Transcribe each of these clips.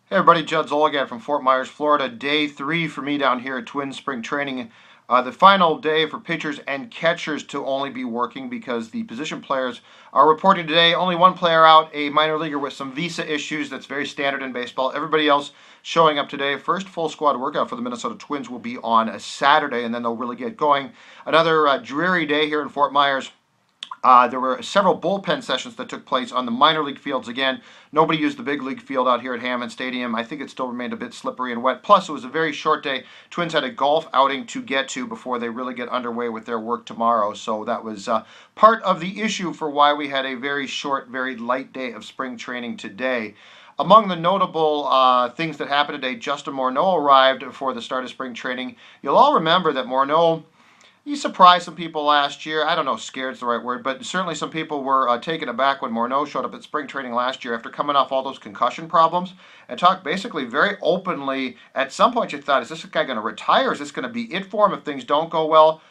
Hey everybody, Judd Zulgad from Fort Myers, Florida. Day 3 for me down here at Twins Spring Training. The final day for pitchers and catchers to only be working because the position players are reporting today. Only one player out, a minor leaguer with some visa issues. That's very standard in baseball. Everybody else showing up today. First full squad workout for the Minnesota Twins will be on a Saturday, and then they'll really get going. Another dreary day here in Fort Myers. There were several bullpen sessions that took place on the minor league fields again. Nobody used the big league field out here at Hammond Stadium. I think it still remained a bit slippery and wet. Plus, it was a very short day. Twins had a golf outing to get to before they really get underway with their work tomorrow. So that was part of the issue for why we had a very short, very light day of spring training today. Among the notable things that happened today, Justin Morneau arrived for the start of spring training. You'll all remember that Morneau, he surprised some people last year. I don't know, scared's the right word, but certainly some people were taken aback when Morneau showed up at spring training last year after coming off all those concussion problems and talked basically very openly. At some point you thought, is this guy going to retire? Is this going to be it for him if things don't go well?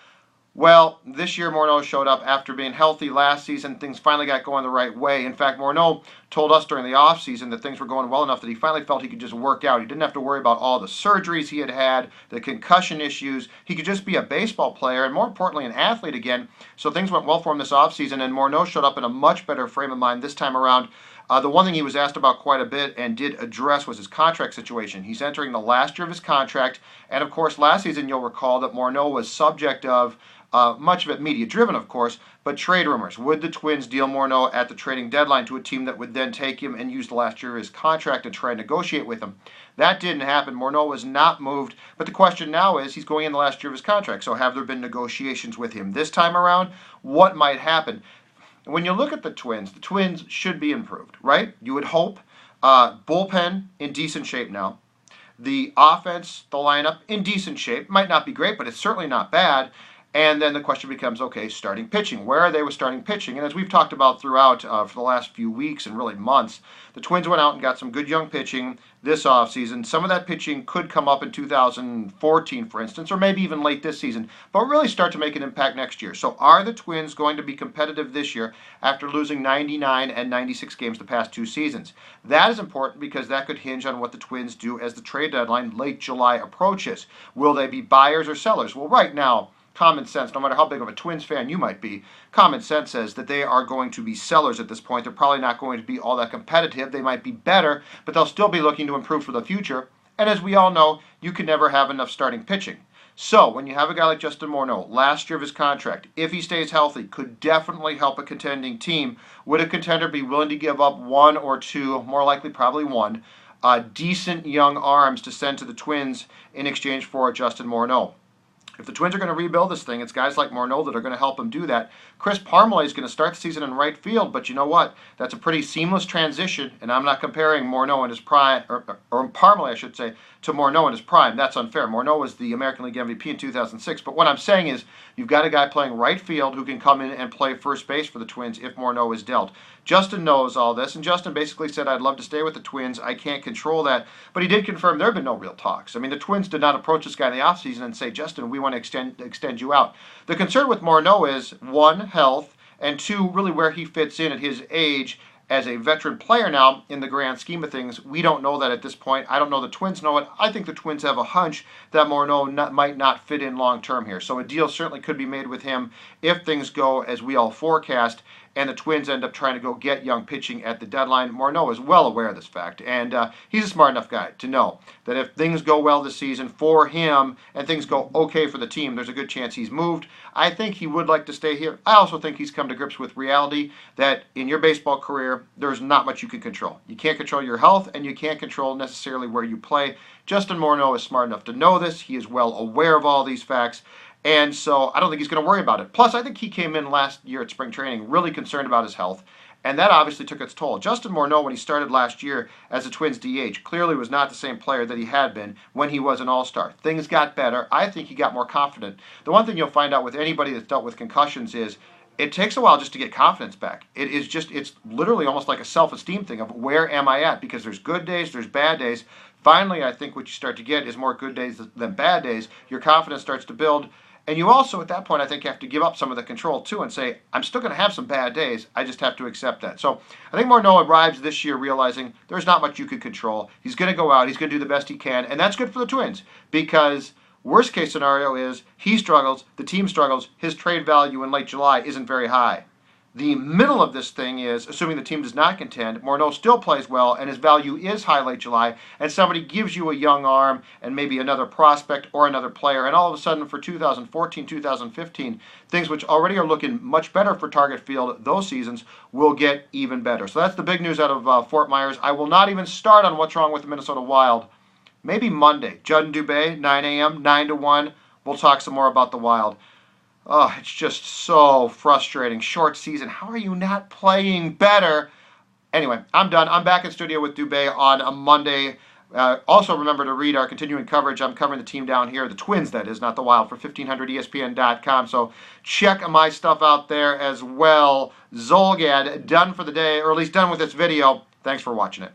Well, this year Morneau showed up after being healthy last season. Things finally got going the right way. In fact, Morneau told us during the offseason that things were going well enough that he finally felt he could just work out. He didn't have to worry about all the surgeries he had had, the concussion issues. He could just be a baseball player and, more importantly, an athlete again. So things went well for him this offseason, and Morneau showed up in a much better frame of mind this time around. The one thing he was asked about quite a bit and did address was his contract situation. He's entering the last year of his contract, and of course last season you'll recall that Morneau was subject of much of it media-driven, of course, but trade rumors. Would the Twins deal Morneau at the trading deadline to a team that would then take him and use the last year of his contract and try and negotiate with him? That didn't happen. Morneau was not moved, but the question now is, he's going in the last year of his contract, so have there been negotiations with him this time around? What might happen? When you look at the Twins should be improved, right? You would hope. Bullpen in decent shape now. The offense, the lineup, in decent shape. Might not be great, but it's certainly not bad. And then the question becomes, okay, starting pitching. Where are they with starting pitching? And as we've talked about throughout for the last few weeks and really months, the Twins went out and got some good young pitching this offseason. Some of that pitching could come up in 2014, for instance, or maybe even late this season, but really start to make an impact next year. So are the Twins going to be competitive this year after losing 99 and 96 games the past 2 seasons? That is important because that could hinge on what the Twins do as the trade deadline late July approaches. Will they be buyers or sellers? Well, right now, common sense, no matter how big of a Twins fan you might be, common sense says that they are going to be sellers at this point. They're probably not going to be all that competitive. They might be better, but they'll still be looking to improve for the future. And as we all know, you can never have enough starting pitching. So when you have a guy like Justin Morneau, last year of his contract, if he stays healthy, could definitely help a contending team. Would a contender be willing to give up 1 or 2, more likely probably 1, decent young arms to send to the Twins in exchange for Justin Morneau? If the Twins are going to rebuild this thing, it's guys like Morneau that are going to help them do that. Chris Parmalee is going to start the season in right field, but you know what? That's a pretty seamless transition, and I'm not comparing Morneau in his prime, or Parmalee, I should say, to Morneau in his prime. That's unfair. Morneau was the American League MVP in 2006, but what I'm saying is you've got a guy playing right field who can come in and play first base for the Twins if Morneau is dealt. Justin knows all this, and Justin basically said, I'd love to stay with the Twins. I can't control that. But he did confirm there have been no real talks. I mean, the Twins did not approach this guy in the offseason and say, Justin, we want to extend you out. The concern with Morneau is, 1, health, and 2, really where he fits in at his age as a veteran player now in the grand scheme of things. We don't know that at this point. I don't know the Twins know it. I think the Twins have a hunch that Morneau might not fit in long term here. So a deal certainly could be made with him if things go as we all forecast and the Twins end up trying to go get young pitching at the deadline. Morneau is well aware of this fact, and he's a smart enough guy to know that if things go well this season for him and things go okay for the team, there's a good chance he's moved. I think he would like to stay here. I also think he's come to grips with reality that in your baseball career, there's not much you can control. You can't control your health, and you can't control necessarily where you play. Justin Morneau is smart enough to know this. He is well aware of all these facts. And so I don't think he's going to worry about it. Plus, I think he came in last year at spring training really concerned about his health, and that obviously took its toll. Justin Morneau, when he started last year as a Twins DH, clearly was not the same player that he had been when he was an all-star. Things got better. I think he got more confident. The one thing you'll find out with anybody that's dealt with concussions is it takes a while just to get confidence back. It's literally almost like a self-esteem thing of where am I at? Because there's good days, there's bad days. Finally, I think what you start to get is more good days than bad days. Your confidence starts to build. And you also, at that point, I think, have to give up some of the control, too, and say, I'm still going to have some bad days. I just have to accept that. So I think Morneau arrives this year realizing there's not much you could control. He's going to go out. He's going to do the best he can. And that's good for the Twins because worst case scenario is he struggles, the team struggles, his trade value in late July isn't very high. The middle of this thing is, assuming the team does not contend, Morneau still plays well, and his value is high late July, and somebody gives you a young arm and maybe another prospect or another player, and all of a sudden for 2014, 2015, things which already are looking much better for Target Field those seasons will get even better. So that's the big news out of Fort Myers. I will not even start on what's wrong with the Minnesota Wild. Maybe Monday. Judd and Dubé, 9 a.m., 9 to 1. We'll talk some more about the Wild. Oh, it's just so frustrating. Short season. How are you not playing better? Anyway, I'm done. I'm back in studio with Dubé on a Monday. Also, remember to read our continuing coverage. I'm covering the team down here, the Twins, that is, not the Wild, for 1500ESPN.com. So check my stuff out there as well. Zulgad, done for the day, or at least done with this video. Thanks for watching it.